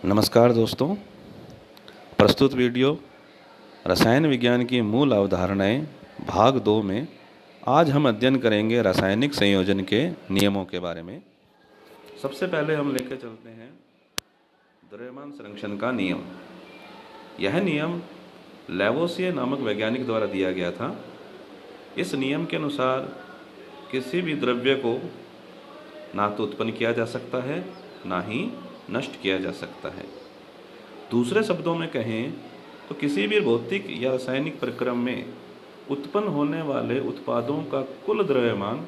नमस्कार दोस्तों, प्रस्तुत वीडियो रसायन विज्ञान की मूल अवधारणाएं भाग 2 में आज हम अध्ययन करेंगे रासायनिक संयोजन के नियमों के बारे में। सबसे पहले हम लेकर चलते हैं द्रव्यमान संरक्षण का नियम। यह नियम लैवोसियर नामक वैज्ञानिक द्वारा दिया गया था। इस नियम के अनुसार किसी भी द्रव्य को ना तो उत्पन्न किया जा सकता है, ना ही नष्ट किया जा सकता है। दूसरे शब्दों में कहें तो किसी भी भौतिक या रासायनिक प्रक्रम में उत्पन्न होने वाले उत्पादों का कुल द्रव्यमान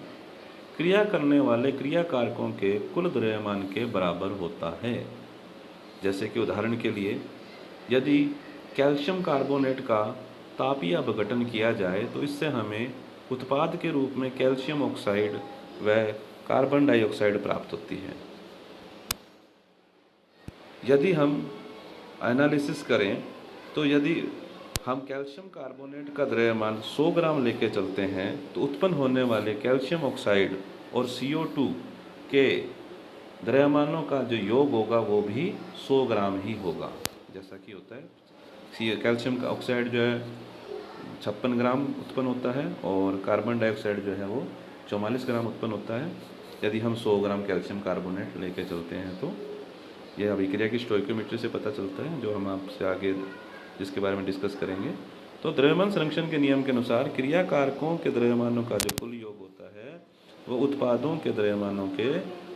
क्रिया करने वाले क्रियाकारकों के कुल द्रव्यमान के बराबर होता है। जैसे कि उदाहरण के लिए, यदि कैल्शियम कार्बोनेट का तापीय अपघटन किया जाए तो इससे हमें उत्पाद के रूप में कैल्शियम ऑक्साइड व कार्बन डाइऑक्साइड प्राप्त होती है। यदि हम एनालिसिस करें तो यदि हम कैल्शियम कार्बोनेट का द्रव्यमान 100 ग्राम लेके चलते हैं तो उत्पन्न होने वाले कैल्शियम ऑक्साइड और CO2 के द्रव्यमानों का जो योग होगा वो भी 100 ग्राम ही होगा। जैसा कि होता है, कैल्शियम का ऑक्साइड जो है 56 ग्राम उत्पन्न होता है और कार्बन डाइऑक्साइड जो है वो 44 ग्राम उत्पन्न होता है। यदि हम 100 ग्राम कैल्शियम कार्बोनेट लेके चलते हैं तो यह अभिक्रिया की स्टोइकियोमेट्री से पता चलता है, जो हम आपसे आगे जिसके बारे में डिस्कस करेंगे। तो द्रव्यमान संरक्षण के नियम के अनुसार क्रियाकारकों के द्रव्यमानों का जो कुल योग होता है वो उत्पादों के द्रव्यमानों के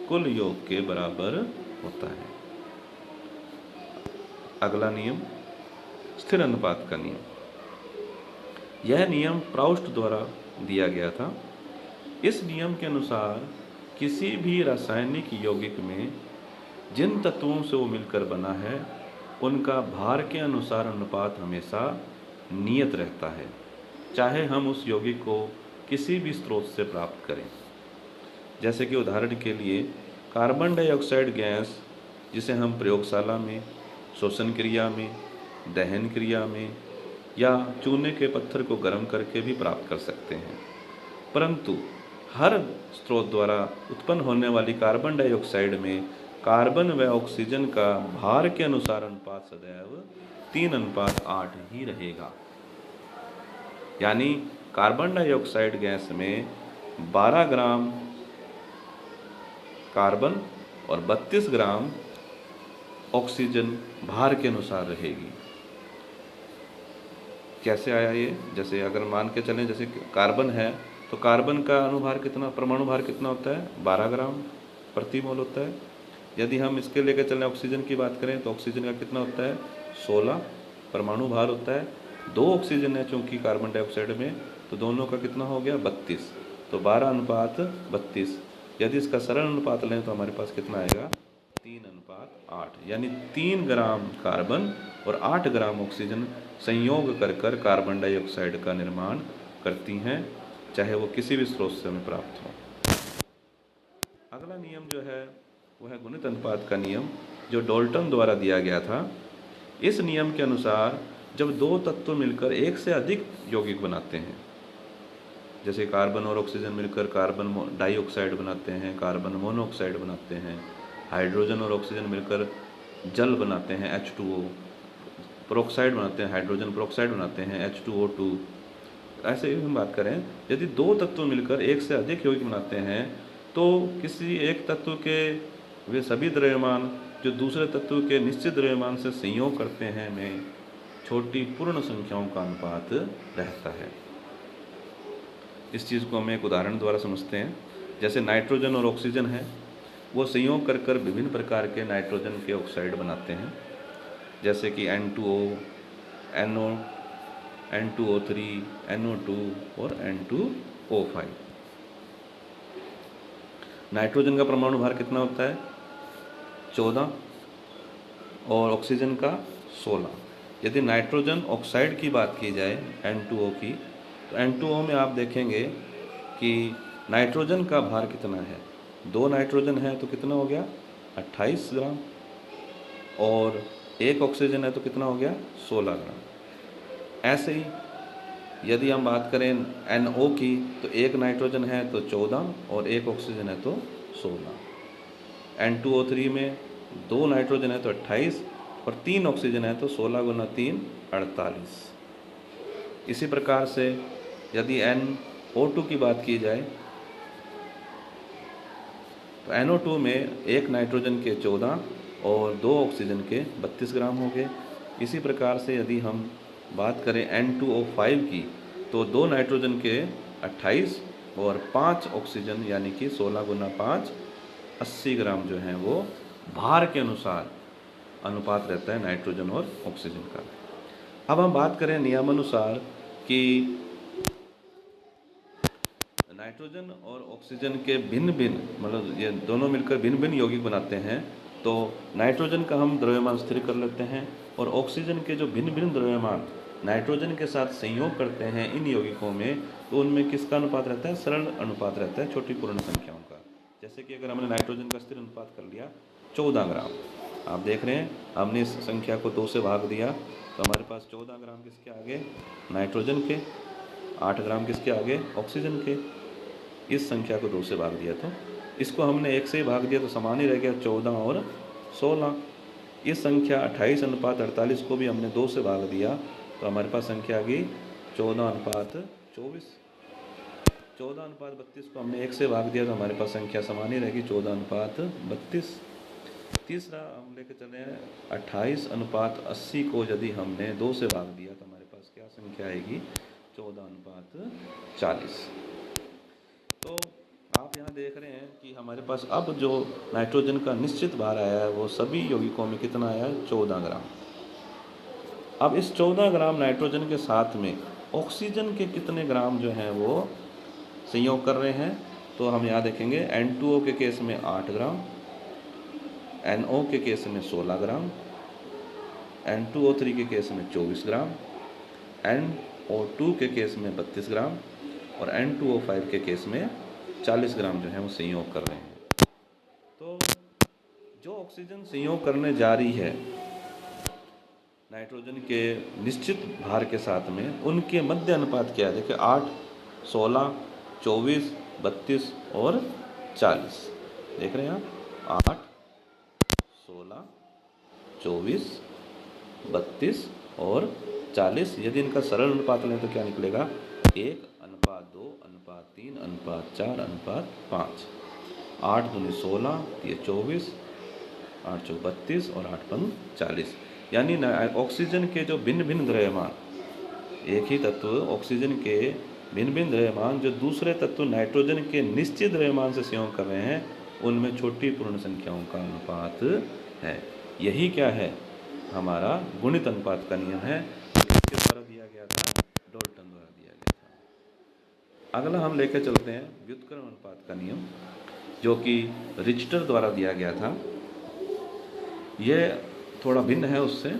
कुल योग के बराबर होता है। अगला नियम स्थिर अनुपात का नियम। यह नियम प्राउस्ट द्वारा दिया गया था। इस नियम के अनुसार किसी भी रासायनिक यौगिक में जिन तत्वों से वो मिलकर बना है उनका भार के अनुसार अनुपात हमेशा नियत रहता है, चाहे हम उस यौगिक को किसी भी स्रोत से प्राप्त करें। जैसे कि उदाहरण के लिए कार्बन डाइऑक्साइड गैस, जिसे हम प्रयोगशाला में, श्वसन क्रिया में, दहन क्रिया में या चूने के पत्थर को गर्म करके भी प्राप्त कर सकते हैं, परंतु हर स्रोत द्वारा उत्पन्न होने वाली कार्बन डाइऑक्साइड में कार्बन व ऑक्सीजन का भार के अनुसार अनुपात सदैव 3:8 ही रहेगा। यानी कार्बन डाइऑक्साइड गैस में 12 ग्राम कार्बन और 32 ग्राम ऑक्सीजन भार के अनुसार रहेगी। कैसे आया ये? जैसे अगर मान के चलें, जैसे कार्बन है तो कार्बन का अणुभार कितना, परमाणु भार कितना होता है? 12 ग्राम प्रति मोल होता है। यदि हम इसके लेकर चलें ऑक्सीजन की बात करें तो ऑक्सीजन का कितना होता है? 16 परमाणु भार होता है। 2 ऑक्सीजन है चूँकि कार्बन डाइऑक्साइड में, तो दोनों का कितना हो गया? 32। तो 12:32। यदि इसका सरल अनुपात लें तो हमारे पास कितना आएगा? 3:8। यानी 3 ग्राम कार्बन और 8 ग्राम ऑक्सीजन संयोग कर कर कार्बन डाइऑक्साइड का निर्माण करती हैं, चाहे वो किसी भी स्रोत से हमें प्राप्त हो। अगला नियम जो है वह है गुणित अनुपात का नियम, जो डाल्टन द्वारा दिया गया था। इस नियम के अनुसार जब 2 तत्व मिलकर एक से अधिक यौगिक बनाते हैं, जैसे कार्बन और ऑक्सीजन मिलकर कार्बन डाइऑक्साइड बनाते हैं, कार्बन मोनोऑक्साइड बनाते हैं, हाइड्रोजन और ऑक्सीजन मिलकर जल बनाते हैं H2O, पेरोक्साइड बनाते हैं, हाइड्रोजन पेरोक्साइड बनाते हैं H2O2। ऐसे ही हम बात करें, यदि 2 तत्व मिलकर एक से अधिक यौगिक बनाते हैं तो किसी एक तत्व के वे सभी द्रव्यमान जो दूसरे तत्व के निश्चित द्रव्यमान से संयोग करते हैं में छोटी पूर्ण संख्याओं का अनुपात रहता है। इस चीज़ को हम एक उदाहरण द्वारा समझते हैं। जैसे नाइट्रोजन और ऑक्सीजन है, वो संयोग कर कर विभिन्न प्रकार के नाइट्रोजन के ऑक्साइड बनाते हैं, जैसे कि N2O, NO, N2O3, NO2 और N2O5। नाइट्रोजन का परमाणु भार कितना होता है? 14 और ऑक्सीजन का 16। यदि नाइट्रोजन ऑक्साइड की बात की जाए N2O की, तो N2O में आप देखेंगे कि नाइट्रोजन का भार कितना है? 2 नाइट्रोजन है तो कितना हो गया? 28 ग्राम, और 1 ऑक्सीजन है तो कितना हो गया? 16 ग्राम। ऐसे ही यदि हम बात करें NO की, तो 1 नाइट्रोजन है तो 14 और 1 ऑक्सीजन है तो 16। N2O3 में 2 नाइट्रोजन है तो 28 और 3 ऑक्सीजन है तो 16 गुना 3 48। इसी प्रकार से यदि NO2 की बात की जाए तो NO2 में 1 नाइट्रोजन के 14 और 2 ऑक्सीजन के 32 ग्राम हो गए। इसी प्रकार से यदि हम बात करें N2O5 की तो 2 नाइट्रोजन के 28 और 5 ऑक्सीजन यानी कि 16 गुना 5 80 ग्राम जो है वो भार के अनुसार अनुपात रहता है नाइट्रोजन और ऑक्सीजन का। अब हम बात करें नियमानुसार कि नाइट्रोजन और ऑक्सीजन के भिन्न भिन्न मतलब ये दोनों मिलकर भिन्न भिन्न यौगिक बनाते हैं। तो नाइट्रोजन का हम द्रव्यमान स्थिर कर लेते हैं और ऑक्सीजन के जो भिन्न भिन्न द्रव्यमान नाइट्रोजन के साथ संयोग करते हैं इन यौगिकों में, तो उनमें किसका अनुपात रहता है? सरल अनुपात रहता है छोटी पूर्ण संख्याओं का। जैसे कि अगर हमने नाइट्रोजन का स्थिर अनुपात कर लिया 14 ग्राम, आप देख रहे हैं हमने इस संख्या को 2 से भाग दिया तो हमारे पास 14 ग्राम किसके आगे? नाइट्रोजन के, 8 ग्राम किसके आगे? ऑक्सीजन के। इस संख्या को 2 से भाग दिया तो इसको हमने 1 से ही भाग दिया तो समान ही रह गया 14 और 16। इस संख्या 28 अनुपात 48 को भी हमने 2 से भाग दिया तो हमारे पास संख्या आ गई 14 अनुपात 24। 14 अनुपात 32 को हमने 1 से भाग दिया तो हमारे पास संख्या समान ही रहेगी 14 अनुपात 32। तीसरा हम लेकर चले हैं 28 अनुपात 80 को यदि हमने 2 से भाग दिया तो हमारे पास क्या संख्या आएगी? 14 अनुपात 40। तो आप यहाँ देख रहे हैं कि हमारे पास अब जो नाइट्रोजन का निश्चित भार आया है वो सभी यौगिकों में कितना आया है? 14 ग्राम। अब इस 14 ग्राम नाइट्रोजन के साथ में ऑक्सीजन के कितने ग्राम जो हैं वो संयोग कर रहे हैं? तो हम यहाँ देखेंगे N2O के केस में 8 ग्राम, NO के केस में 16 ग्राम, N2O3 के केस में 24 ग्राम, NO2 के केस में 32 ग्राम और N2O5 के केस में 40 ग्राम जो है वो संयोग कर रहे हैं। तो जो ऑक्सीजन संयोग करने जा रही है नाइट्रोजन के निश्चित भार के साथ में, उनके मध्य अनुपात क्या है? देखिए 8, 16, 24, 32 और 40। देख रहे हैं आप 8, 16, 24, 32 और 40। यदि इनका सरल अनुपात लें तो क्या निकलेगा? 1 अनुपात 2 अनुपात 3 अनुपात 4 अनुपात 5। 8 दूनी 16, ये 24, 8 चौक 32 और 8 पंग 40। यानी ऑक्सीजन के जो भिन्न भिन्न द्रव्यमान, एक ही तत्व ऑक्सीजन के भिन्न भिन्न द्रव्यमान जो दूसरे तत्व नाइट्रोजन के निश्चित द्रव्यमान से संयोग कर रहे हैं, उनमें छोटी पूर्ण संख्याओं का अनुपात है। यही क्या है? हमारा गुणित अनुपात का नियम है, किसके द्वारा दिया गया था? डाल्टन द्वारा दिया गया था। अगला हम लेकर चलते हैं व्युत्क्रम अनुपात का नियम, जो कि रिचटर द्वारा दिया गया था। यह थोड़ा भिन्न है उससे,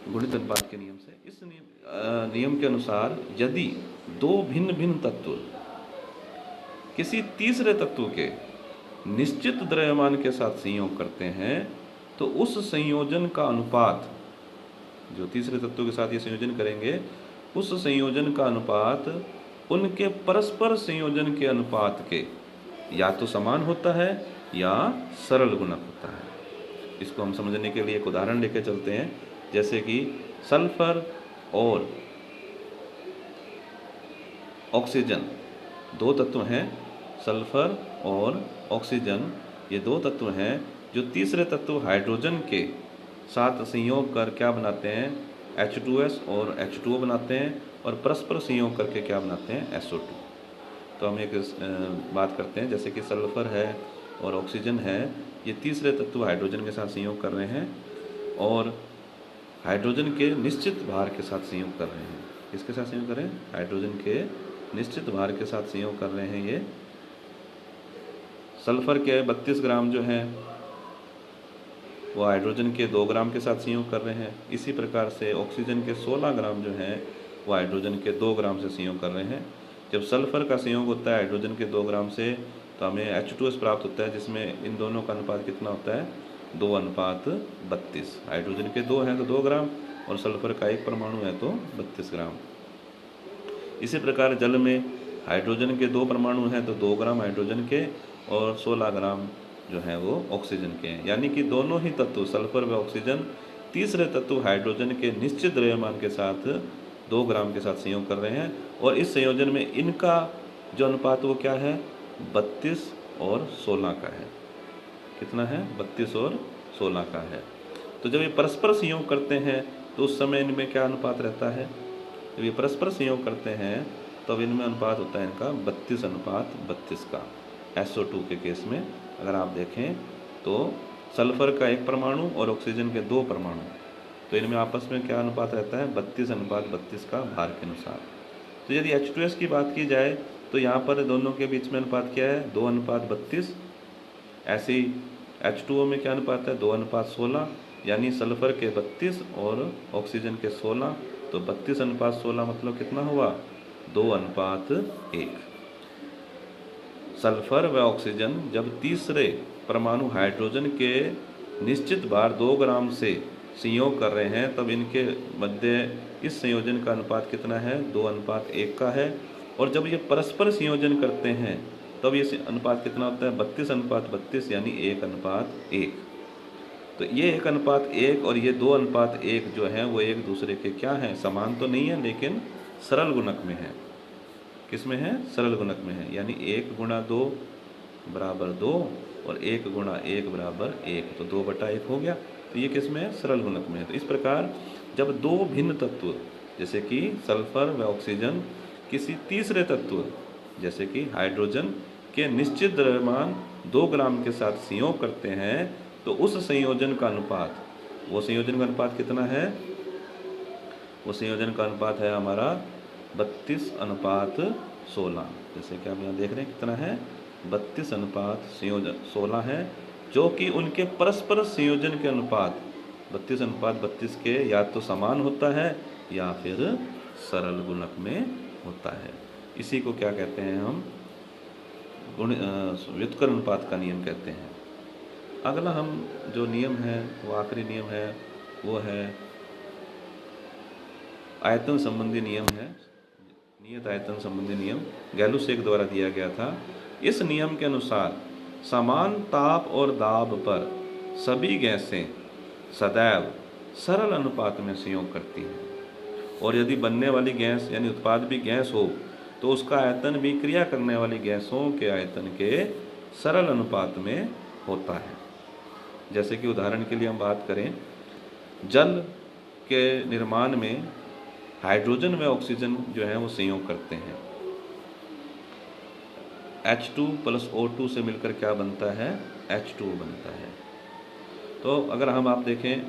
गुणित अनुपात के नियम से। इस नियम के अनुसार यदि 2 भिन्न भिन्न तत्व किसी तीसरे तत्व के निश्चित द्रव्यमान के साथ संयोग करते हैं तो उस संयोजन का अनुपात, जो तीसरे तत्व के साथ ये संयोजन करेंगे, उस संयोजन का अनुपात उनके परस्पर संयोजन के अनुपात के या तो समान होता है या सरल गुणक होता है। इसको हम समझने के लिए एक उदाहरण लेकर चलते हैं। जैसे कि सल्फर और ऑक्सीजन 2 तत्व हैं। सल्फर और ऑक्सीजन ये 2 तत्व हैं जो तीसरे तत्व हाइड्रोजन के साथ संयोग कर क्या बनाते हैं? H2S और H2O बनाते हैं और परस्पर संयोग करके क्या बनाते हैं? SO2। तो हम एक बात करते हैं, जैसे कि सल्फर है और ऑक्सीजन है, ये तीसरे तत्व हाइड्रोजन के साथ संयोग कर रहे हैं और हाइड्रोजन के निश्चित भार के साथ संयोग कर रहे हैं। किसके साथ संयोग कर रहे हैं? हाइड्रोजन के निश्चित भार के साथ संयोग कर रहे हैं। ये सल्फर के 32 ग्राम जो हैं वो हाइड्रोजन के 2 ग्राम के साथ संयोग कर रहे हैं। इसी प्रकार से ऑक्सीजन के 16 ग्राम जो हैं वो हाइड्रोजन के 2 ग्राम से संयोग कर रहे हैं। जब सल्फर का संयोग होता है हाइड्रोजन के 2 ग्राम से तो हमें H2S प्राप्त होता है, जिसमें इन दोनों का अनुपात कितना होता है? 2 अनुपात 32। हाइड्रोजन के 2 हैं तो 2 ग्राम और सल्फर का 1 परमाणु है तो 32 ग्राम। इसी प्रकार जल में हाइड्रोजन के 2 परमाणु हैं तो 2 ग्राम हाइड्रोजन के और 16 ग्राम जो हैं वो ऑक्सीजन के हैं। यानी कि दोनों ही तत्व सल्फर व ऑक्सीजन तीसरे तत्व हाइड्रोजन के निश्चित द्रव्यमान के साथ 2 ग्राम के साथ संयोग कर रहे हैं, और इस संयोजन में इनका जो अनुपात वो क्या है, 32 और 16 का है। कितना है, 32 और 16 का है। तो जब ये परस्पर संयोग करते हैं तो उस समय इनमें क्या अनुपात रहता है, जब ये परस्पर संयोग करते हैं तब इनमें अनुपात होता है इनका 32 अनुपात 32 का। SO2 के केस में अगर आप देखें तो सल्फर का 1 परमाणु और ऑक्सीजन के 2 परमाणु, तो इनमें आपस में क्या अनुपात रहता है, 32 अनुपात 32 का भार के अनुसार। तो यदि H2S की बात की जाए तो यहाँ पर दोनों के बीच में अनुपात क्या है, 2 अनुपात 32। ऐसे ही H2O में क्या अनुपात है, 2 अनुपात 16, यानी सल्फर के 32 और ऑक्सीजन के 16, तो 32 अनुपात 16 मतलब कितना हुआ, 2 अनुपात 1। सल्फर व ऑक्सीजन जब तीसरे परमाणु हाइड्रोजन के निश्चित भार 2 ग्राम से संयोग कर रहे हैं तब इनके मध्य इस संयोजन का अनुपात कितना है, 2 अनुपात 1 का है। और जब ये परस्पर संयोजन करते हैं तब ये अनुपात कितना होता है, 32 अनुपात 32, यानी 1 अनुपात 1। तो ये 1 अनुपात 1 और ये 2 अनुपात 1 जो है वो एक दूसरे के क्या हैं, समान तो नहीं है लेकिन सरल गुणक में है। किस में है, सरल गुणक में है, यानी 1 गुणा 2 बराबर 2 और 1 गुणा 1 बराबर 1, तो 2/1 हो गया। तो ये किस में है, सरल गुणक में है। तो इस प्रकार जब 2 भिन्न तत्व जैसे कि सल्फर व ऑक्सीजन किसी तीसरे तत्व जैसे कि हाइड्रोजन के निश्चित द्रव्यमान 2 ग्राम के साथ संयोग करते हैं तो उस संयोजन का अनुपात, वो संयोजन का अनुपात कितना है, वो संयोजन का अनुपात है हमारा 32 अनुपात 16। जैसे कि आप यहाँ देख रहे हैं कितना है, 32 अनुपात संयोजन 16 है, जो कि उनके परस्पर संयोजन के अनुपात 32 अनुपात 32 के या तो समान होता है या फिर सरल गुणक में होता है। इसी को क्या कहते हैं हम, व्युत्क्रम अनुपात का नियम कहते हैं। अगला हम जो नियम है वो आखिरी नियम है, वो है आयतन संबंधी नियम है, नियत आयतन संबंधी नियम, गैलुसेक द्वारा दिया गया था। इस नियम के अनुसार समान ताप और दाब पर सभी गैसें सदैव सरल अनुपात में संयोग करती हैं, और यदि बनने वाली गैस यानी उत्पाद भी गैस हो तो उसका आयतन भी क्रिया करने वाली गैसों के आयतन के सरल अनुपात में होता है। जैसे कि उदाहरण के लिए हम बात करें, जल के निर्माण में हाइड्रोजन व ऑक्सीजन जो है वो संयोग करते हैं। H2 + O2 से मिलकर क्या बनता है, H2O बनता है। तो अगर हम आप देखें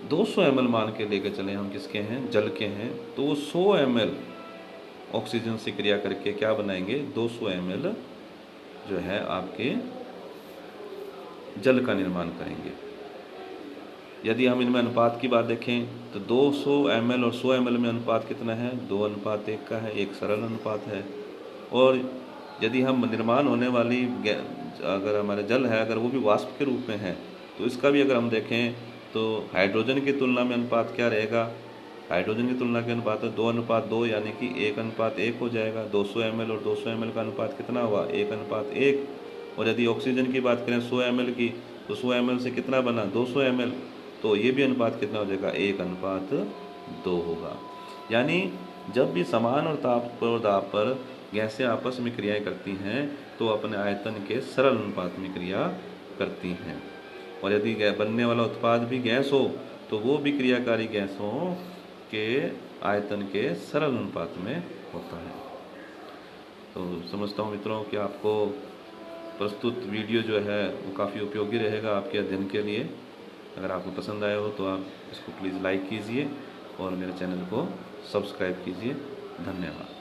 200 ml मान के लेकर चले हम, किसके हैं, जल के हैं, तो वो 100 ml ऑक्सीजन से क्रिया करके क्या बनाएंगे, 200 ml जो है आपके जल का निर्माण करेंगे। यदि हम इनमें अनुपात की बात देखें तो 200 ml और 100 ml में अनुपात कितना है, 2 अनुपात 1 का है, एक सरल अनुपात है। और यदि हम निर्माण होने वाली अगर हमारे जल है अगर वो भी वाष्प के रूप में है तो इसका भी अगर हम देखें तो हाइड्रोजन की तुलना में अनुपात क्या रहेगा, हाइड्रोजन की तुलना के अनुपात 2 अनुपात 2, यानी कि 1 अनुपात 1 हो जाएगा। 200 ml और 200 ml का अनुपात कितना हुआ, 1 अनुपात 1। और यदि ऑक्सीजन की बात करें 100 ml की, तो 100 ml से कितना बना, 200 ml, तो ये भी अनुपात कितना हो जाएगा, 1 अनुपात 2 होगा। यानी जब भी समान और ताप और दाब पर गैसें आपस में क्रियाएं करती हैं तो अपने आयतन के सरल अनुपात में क्रिया करती हैं। और यदि बनने वाला उत्पाद भी गैस हो तो वो भी क्रियाकारी गैसों के आयतन के सरल अनुपात में होता है। तो समझता हूँ मित्रों कि आपको प्रस्तुत वीडियो जो है वो काफ़ी उपयोगी रहेगा आपके अध्ययन के लिए। अगर आपको पसंद आया हो तो आप इसको प्लीज़ लाइक कीजिए और मेरे चैनल को सब्सक्राइब कीजिए। धन्यवाद।